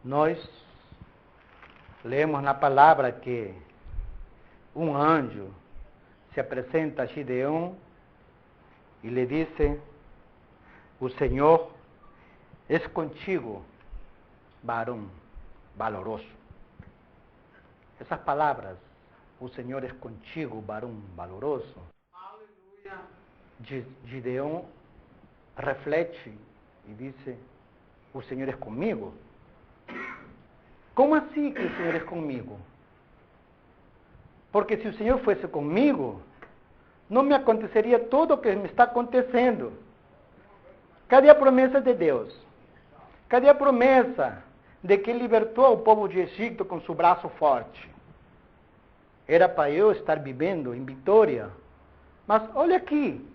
Nós lemos na palavra que um anjo se apresenta a Gideão e lhe disse: o Senhor é contigo, varão valoroso. Essas palavras, o Senhor é contigo, varão valoroso. Aleluia. Gideão reflete e disse: o Senhor é comigo? Como assim que o Senhor é comigo? Porque se o Senhor fosse comigo, não me aconteceria tudo o que me está acontecendo. Cadê a promessa de Deus? Cadê a promessa de que libertou o povo de Egito com seu braço forte? Era para eu estar vivendo em vitória. Mas olha aqui,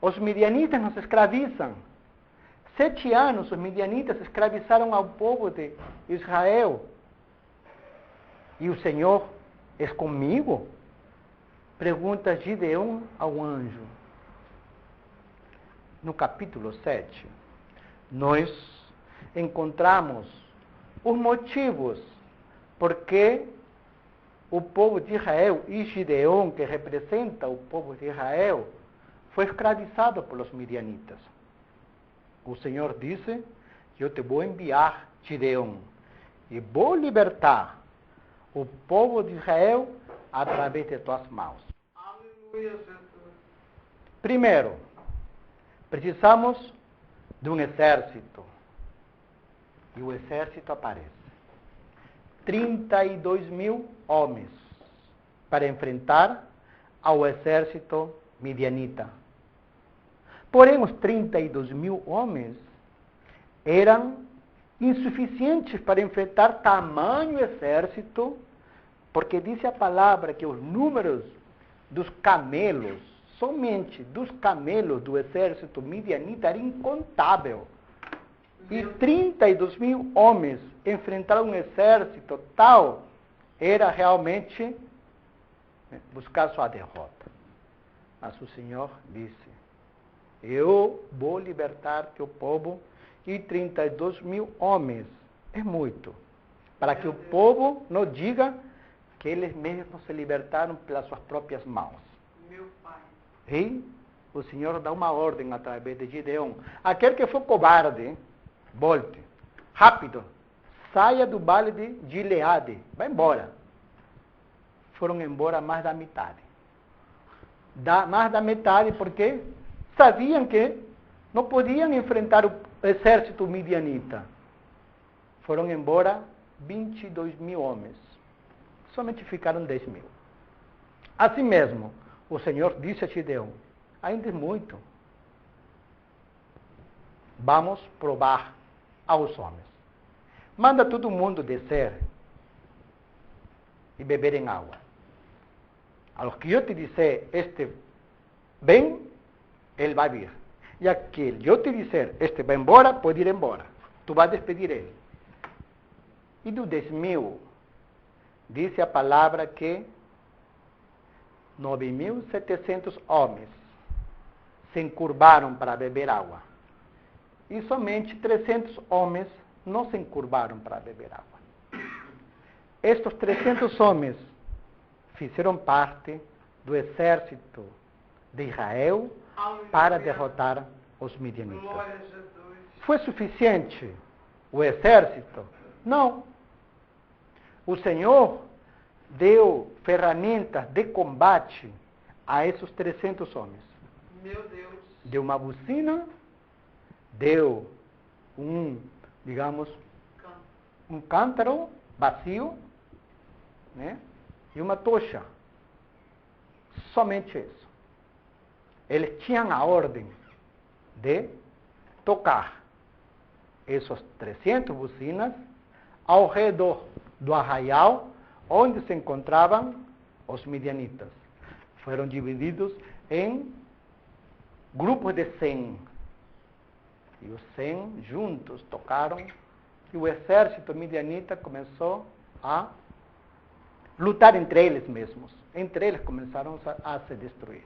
os midianitas nos escravizam. 7 anos os midianitas escravizaram ao povo de Israel. E o Senhor é comigo? Pergunta Gideão ao anjo. No capítulo 7, nós encontramos os motivos porque o povo de Israel e Gideão, que representa o povo de Israel, foi escravizado pelos midianitas. O Senhor disse: eu te vou enviar, Gideão, e vou libertar o povo de Israel através de tuas mãos. Aleluia, Jesus. Primeiro, precisamos de um exército. E o exército aparece. 32.000 homens para enfrentar ao exército midianita. Porém, os 32.000 homens eram insuficientes para enfrentar tamanho exército, porque diz a palavra que os números dos camelos, somente dos camelos do exército midianita era incontável. E 32.000 homens enfrentar um exército tal, era realmente buscar sua derrota. Mas o Senhor disse: eu vou libertar teu povo, e 32.000 homens é muito, para que o povo não diga que eles mesmos se libertaram pelas suas próprias mãos. Meu Pai. E o Senhor dá uma ordem através de Gideão: aquele que for cobarde, volte, rápido, saia do vale de Gileade, vai embora. Foram embora mais da metade. Mais da metade porque sabiam que não podiam enfrentar o exército midianita. Foram embora 22.000 homens. Somente ficaram 10.000. Assim mesmo, o Senhor disse a Gideão: ainda é muito. Vamos provar aos homens. Manda todo mundo descer e beberem água. Ao que eu te disser, este vem, ele vai vir. E aquele eu te disser, este vai embora, pode ir embora. Tu vais despedir ele. E do 10.000, disse a palavra que 9.700 homens se encurvaram para beber água. E somente 300 homens não se encurvaram para beber água. Estes 300 homens fizeram parte do exército de Israel para derrotar os midianitas. Glória a Jesus. Foi suficiente o exército? Não. O Senhor deu ferramentas de combate a esses 300 homens. Meu Deus. Deu uma buzina, deu um cântaro vazio, né? E uma tocha. Somente isso. Eles tinham a ordem de tocar essas 300 buzinas ao redor do arraial onde se encontravam os midianitas. Foram divididos em grupos de 100. E os 100 juntos tocaram, e o exército midianita começou a lutar entre eles mesmos. Entre eles começaram a se destruir.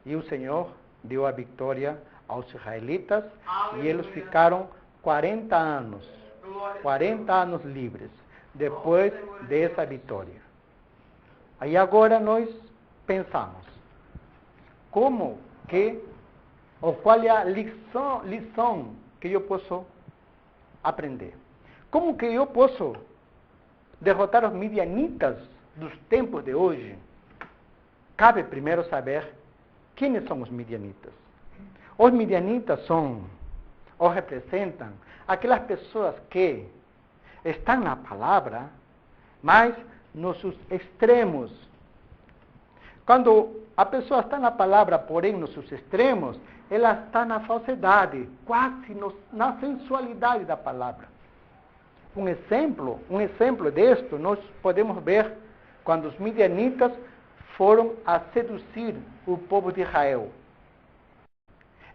E o Senhor deu a vitória aos israelitas. Aleluia. E eles ficaram 40 anos Glória a 40 anos livres, depois dessa vitória. Aí agora nós pensamos, como que, ou qual é a lição que eu posso aprender? Como que eu posso derrotar os midianitas dos tempos de hoje? Cabe primeiro saber quem são os midianitas. Os midianitas são, ou representam, aquelas pessoas que estão na palavra, mas nos seus extremos. Quando a pessoa está na palavra, porém nos seus extremos, ela está na falsidade, quase na sensualidade da palavra. Um exemplo disto nós podemos ver quando os midianitas foram a seduzir o povo de Israel.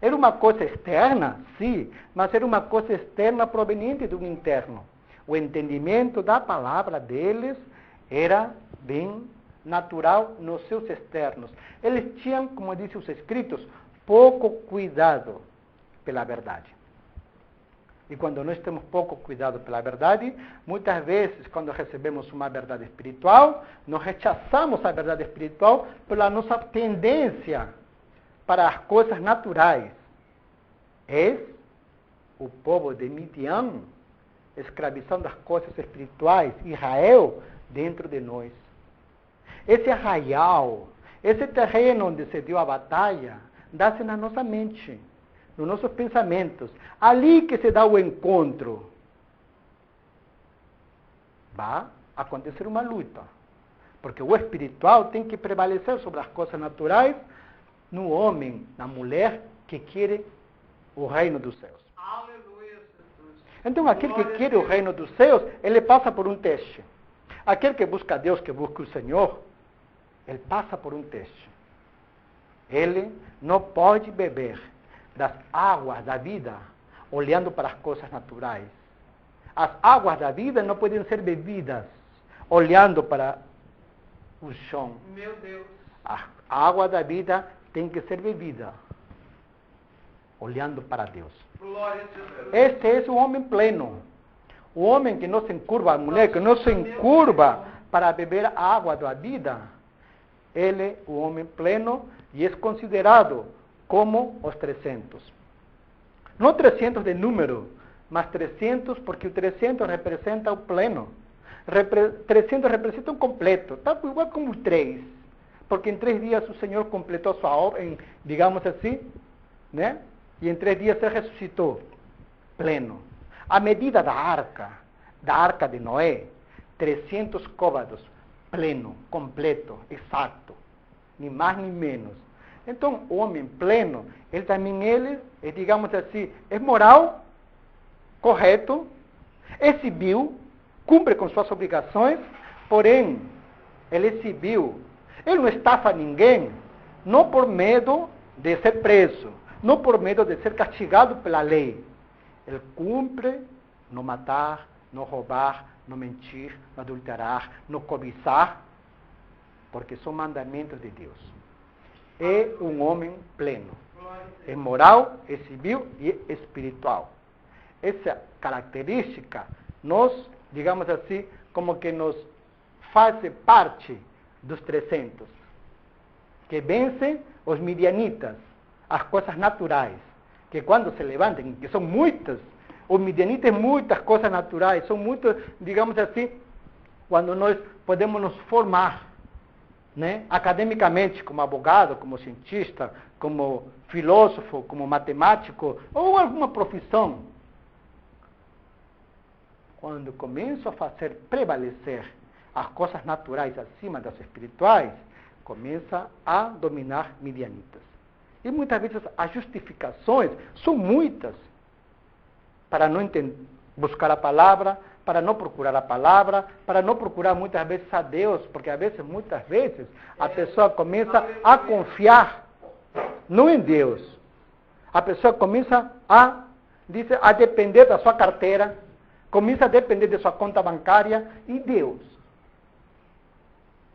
Era uma coisa externa, sim, mas era uma coisa externa proveniente do interno. O entendimento da palavra deles era bem natural nos seus externos. Eles tinham, como dizem os escritos, pouco cuidado pela verdade. E quando nós temos pouco cuidado pela verdade, muitas vezes, quando recebemos uma verdade espiritual, nós rechaçamos a verdade espiritual pela nossa tendência para as coisas naturais. É o povo de Midian, escravização das coisas espirituais, Israel, dentro de nós. Esse arraial, esse terreno onde se deu a batalha, dá-se na nossa mente, nos nossos pensamentos. Ali que se dá o encontro. Vai acontecer uma luta. Porque o espiritual tem que prevalecer sobre as coisas naturais no homem, na mulher que quer o reino dos céus. Aleluia, Jesus. Então, aquele que quer o reino dos céus, ele passa por um teste. Aquele que busca a Deus, que busca o Senhor, ele passa por um teste. Ele não pode beber das águas da vida olhando para as coisas naturais. As águas da vida não podem ser bebidas olhando para o chão. Meu Deus. A água da vida tem que ser bebida olhando para Deus. Glória a Jesus. Este é o homem pleno. O homem que não se encurva, a mulher que não se encurva para beber a água da vida, ele é o homem pleno e é considerado como os 300. Não 300 de número, mas 300 porque o 300 representa o pleno. 300 representa um completo, tá igual como 3. Porque em 3 dias o Senhor completou sua obra, digamos assim, né? E em 3 dias ele ressuscitou, pleno. A medida da arca de Noé, 300 côvados, pleno, completo, exato, nem mais nem menos. Então, o homem pleno, ele também, digamos assim, é moral, correto, é civil, cumpre com suas obrigações, porém, ele é civil. Ele não estafa ninguém, não por medo de ser preso, não por medo de ser castigado pela lei. Ele cumpre não matar, não roubar, não mentir, não adulterar, não cobiçar, porque são mandamentos de Deus. É um homem pleno. É moral, é civil e é espiritual. Essa característica nos, digamos assim, como que nos faz parte dos 300, que vencem os midianitas, as coisas naturais, que quando se levantem, que são muitas, os midianitas muitas coisas naturais, são muitas, digamos assim, quando nós podemos nos formar, né, academicamente, como advogado, como cientista, como filósofo, como matemático, ou alguma profissão. Quando começo a fazer prevalecer as coisas naturais acima das espirituais, começa a dominar midianitas. E muitas vezes as justificações são muitas para não buscar a palavra, para não procurar a palavra, para não procurar muitas vezes a Deus, porque muitas vezes, a pessoa começa a confiar não em Deus. A pessoa começa a depender da sua carteira, começa a depender de sua conta bancária e Deus.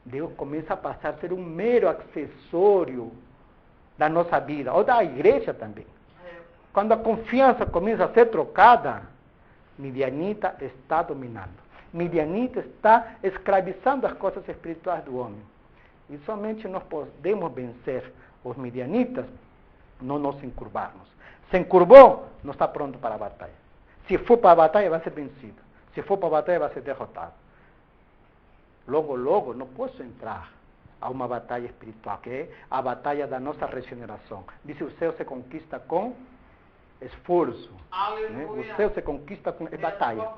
Deus começa a passar a ser um mero acessório da nossa vida, ou da igreja também. Quando a confiança começa a ser trocada Midianita está dominando. Midianita está escravizando as coisas espirituais do homem. E somente nós podemos vencer os midianitas, não nos encurvarmos. Se encurvou, não está pronto para a batalha. Se for para a batalha, vai ser vencido. Se for para a batalha, vai ser derrotado. Logo, não posso entrar a uma batalha espiritual, que é a batalha da nossa regeneração. Diz: o céu se conquista com esforço. Né? O céu se conquista com batalha.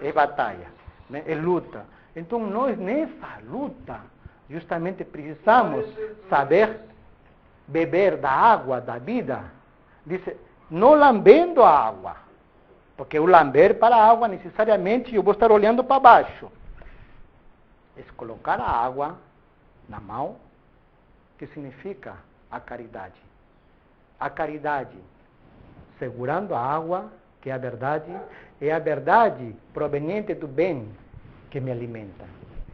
É batalha. Né? É luta. Então, nós, nessa luta, justamente precisamos saber beber da água da vida. Diz: não lambendo a água. Porque o lamber para a água, necessariamente, eu vou estar olhando para baixo. É colocar a água na mão, que significa a caridade. A caridade, segurando a água, que é a verdade proveniente do bem que me alimenta,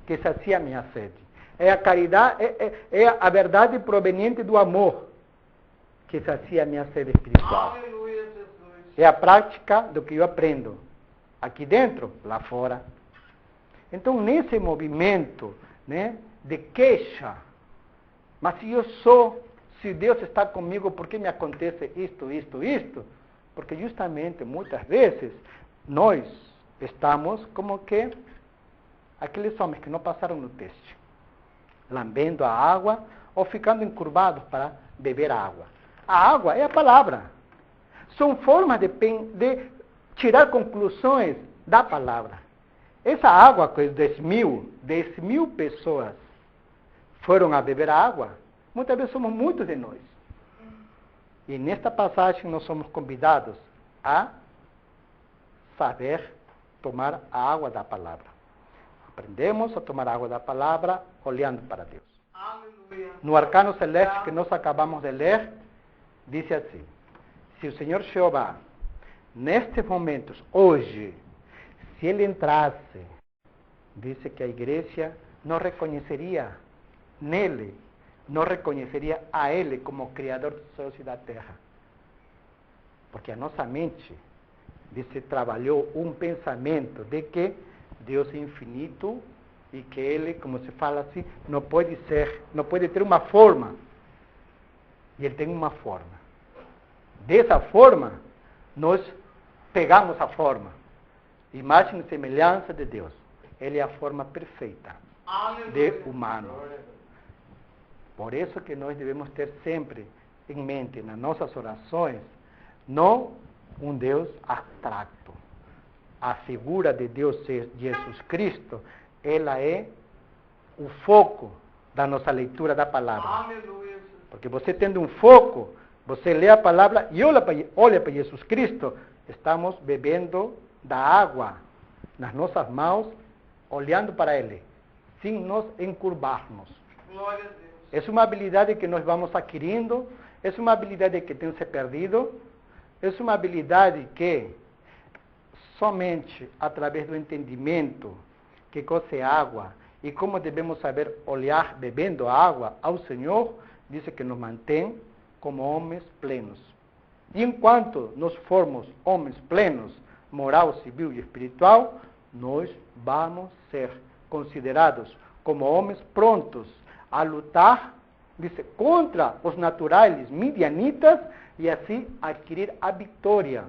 que sacia a minha sede. É a caridade, é a verdade proveniente do amor, que sacia a minha sede espiritual. Aleluia, Jesus. É a prática do que eu aprendo, aqui dentro, lá fora. Então, nesse movimento, né, de queixa, mas se Deus está comigo, por que me acontece isto? Porque justamente, muitas vezes, nós estamos como que aqueles homens que não passaram no teste, lambendo a água ou ficando encurvados para beber a água. A água é a palavra. São formas de tirar conclusões da palavra. Essa água que 10 mil pessoas foram a beber a água, muitas vezes somos muitos de nós. E nesta passagem nós somos convidados a saber tomar a água da palavra. Aprendemos a tomar a água da palavra olhando para Deus. Aleluia. No arcano celeste que nós acabamos de ler, diz assim: se o Senhor Jeová, nestes momentos, hoje, se Ele entrasse, disse que a igreja não reconheceria nele, não reconheceria a Ele como Criador dos céus e da terra. Porque a nossa mente, disse, trabalhou um pensamento de que Deus é infinito e que Ele, como se fala assim, não pode ter uma forma. E Ele tem uma forma. Dessa forma, nós pegamos a forma. Imagem e semelhança de Deus. Ele é a forma perfeita de humano. Por isso que nós devemos ter sempre em mente, nas nossas orações, não um Deus abstracto. A figura de Deus, Jesus Cristo, ela é o foco da nossa leitura da palavra. Aleluia. Porque você tendo um foco, você lê a palavra e olha para Jesus Cristo, estamos bebendo da água nas nossas mãos, olhando para Ele, sem nos encurvarmos. Glória a Deus. É uma habilidade que nós vamos adquirindo, é uma habilidade que tem se perdido, é uma habilidade que somente através do entendimento que coisa é água e como devemos saber olhar bebendo água ao Senhor, diz que nos mantém como homens plenos. E enquanto nós formos homens plenos, moral, civil e espiritual, nós vamos ser considerados como homens prontos a lutar, dice, contra os naturais midianitas e assim adquirir a vitória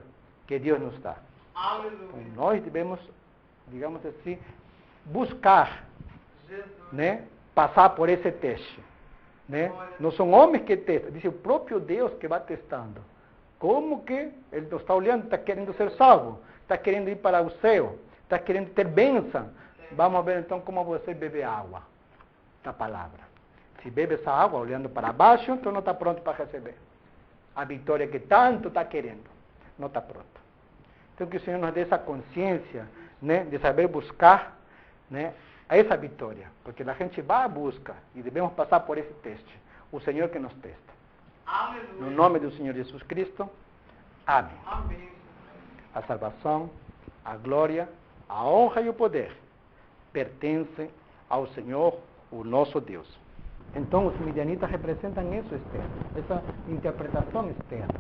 que Deus nos dá. Aleluia. Então, nós devemos, digamos assim, buscar, Jesus. né, passar por esse teste. Né? Não são homens que testam, diz o próprio Deus que vai testando. Como que ele não está olhando, está querendo ser salvo, está querendo ir para o céu, está querendo ter bênção. Vamos ver então como você bebe água da palavra. Se bebe essa água olhando para baixo, então não está pronto para receber a vitória que tanto está querendo. Não está pronto. Então que o Senhor nos dê essa consciência, né, de saber buscar, né, essa vitória. Porque a gente vai à busca e devemos passar por esse teste. O Senhor que nos testa. Aleluia. No nome do Senhor Jesus Cristo. Amém. Amém. A salvação, a glória, a honra e o poder pertencem ao Senhor, o nosso Deus. Então, os midianitas representam isso externo, essa interpretação externa.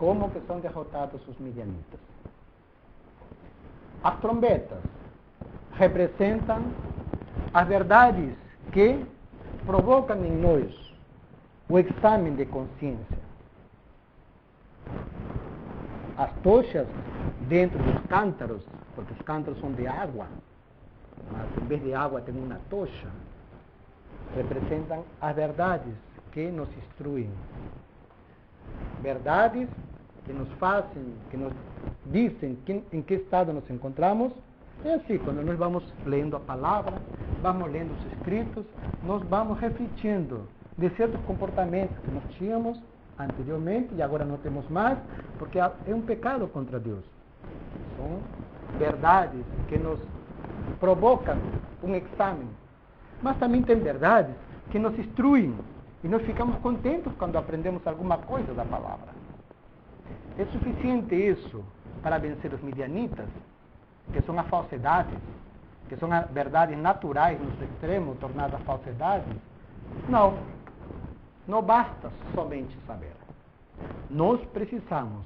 como que são derrotados os midianitas. As trombetas representam as verdades que provocam em nós o exame de consciência. As tochas dentro dos cântaros, porque os cântaros são de água, mas em vez de água tem uma tocha, representam as verdades que nos instruem. Verdades que nos fazem, que nos dizem em que estado nos encontramos. É assim, quando nós vamos lendo a palavra, vamos lendo os escritos, nós vamos refletindo de certos comportamentos que nós tínhamos anteriormente e agora não temos mais, porque é um pecado contra Deus. São verdades que nos provocam um exame. Mas também tem verdades que nos instruem e nós ficamos contentes quando aprendemos alguma coisa da palavra. É suficiente isso para vencer os midianitas, que são as falsidades, que são as verdades naturais nos extremos, tornadas falsidades? Não. Não basta somente saber. Nós precisamos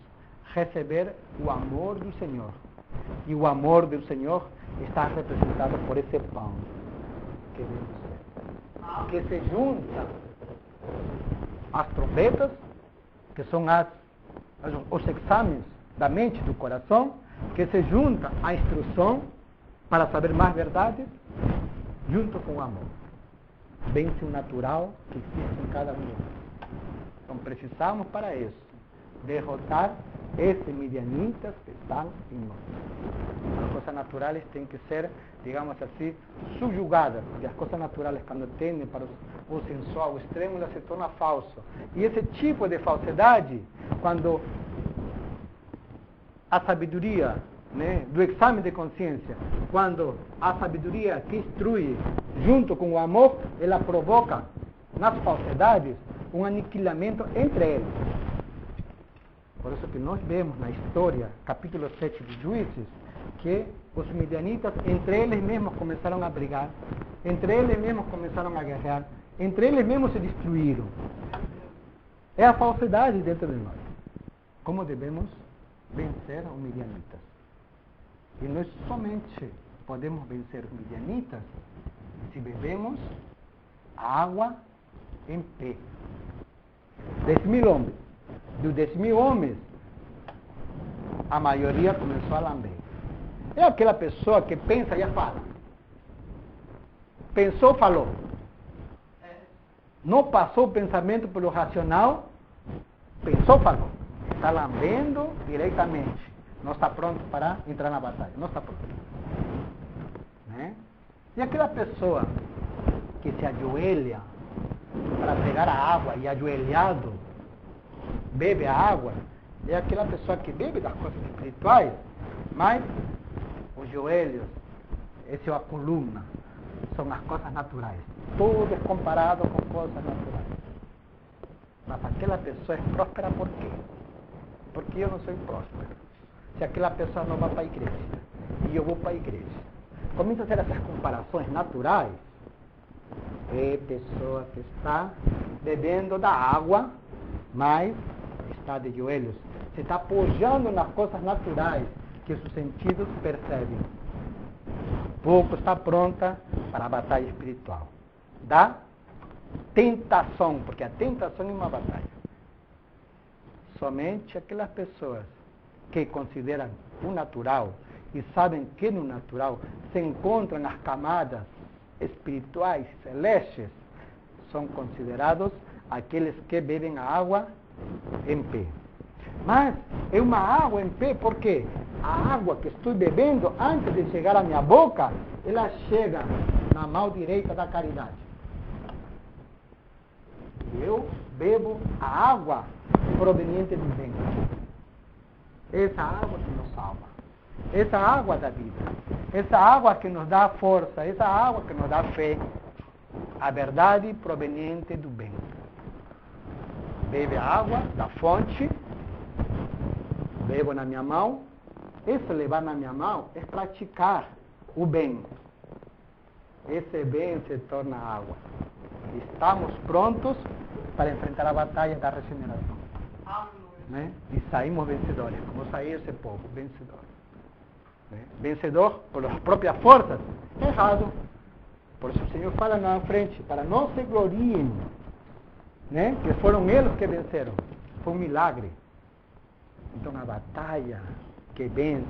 receber o amor do Senhor. E o amor do Senhor está representado por esse pão que vemos, que se junta às trombetas, que são os exames da mente e do coração, que se junta à instrução para saber mais verdades, junto com o amor. Vence o natural que existe em cada um de nós. Então precisamos para isso derrotar esses midianitas que estão em nós. As coisas naturais têm que ser, digamos assim, subjugadas, porque as coisas naturais, quando tendem para o sensual, o extremo, elas se tornam falso. E esse tipo de falsidade, quando a sabedoria, do exame de consciência, quando a sabedoria que instrui junto com o amor, ela provoca nas falsidades um aniquilamento entre eles. Por isso que nós vemos na história, capítulo 7 de Juízes, que os midianitas, entre eles mesmos, começaram a brigar, entre eles mesmos começaram a guerrear, entre eles mesmos se destruíram. É a falsidade dentro de nós. Como devemos vencer os midianitas? E nós somente podemos vencer os midianitas se bebemos água em pé. 10.000 homens. Dos 10.000 homens, a maioria começou a lamber. É aquela pessoa que pensa e fala. Pensou, falou. Não passou o pensamento pelo racional, pensou, falou. Está lambendo diretamente. Não está pronto para entrar na batalha. Não está pronto. E aquela pessoa que se ajoelha para pegar a água e ajoelhado bebe a água, é aquela pessoa que bebe das coisas espirituais, mas os joelhos, essa é a coluna, são as coisas naturais. Tudo é comparado com coisas naturais. Mas aquela pessoa é próspera por quê? Porque eu não sou próspero. Se aquela pessoa não vai para a igreja, e eu vou para a igreja. Começa a ser essas comparações naturais. É pessoa que está bebendo da água, mas está de joelhos. Se está apoiando nas coisas naturais que os sentidos percebem. Pouco está pronta para a batalha espiritual. Da tentação, porque a tentação é uma batalha. Somente aquelas pessoas que consideram o natural e sabem que no natural se encontram nas camadas espirituais celestes, são considerados aqueles que bebem a água em pé. Mas é uma água em pé porque a água que estou bebendo, antes de chegar à minha boca, ela chega na mão direita da caridade. Eu bebo a água proveniente do bem. Essa água que nos salva. Essa água da vida. Essa água que nos dá força. Essa água que nos dá fé. A verdade proveniente do bem. Bebe a água da fonte. Bebo na minha mão. Esse levar na minha mão é praticar o bem. Esse bem se torna água. Estamos prontos para enfrentar a batalha da regeneração. Aleluia. né? E saímos vencedores, como saiu esse povo, vencedor. Né? Vencedor por as próprias forças, errado. Por isso o Senhor fala na frente, para não se gloriem, né? Que foram eles que venceram. Foi um milagre. Então a batalha que vence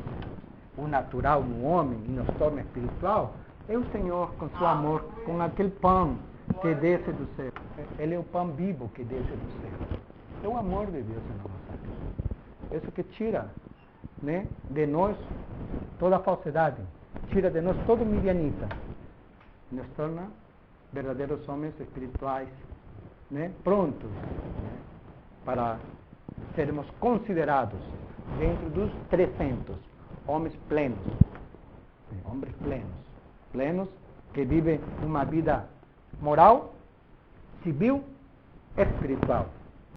o natural no homem e nos torna espiritual é o Senhor com seu amor, com aquele pão que desce do céu. Ele é o pão vivo que desce do céu. É o amor de Deus em nossa vida. Isso que tira, né, de nós toda a falsidade, tira de nós todo midianita, nos torna verdadeiros homens espirituais, né, prontos, né, para sermos considerados dentro dos 300 homens plenos, plenos que vivem uma vida moral, civil, espiritual.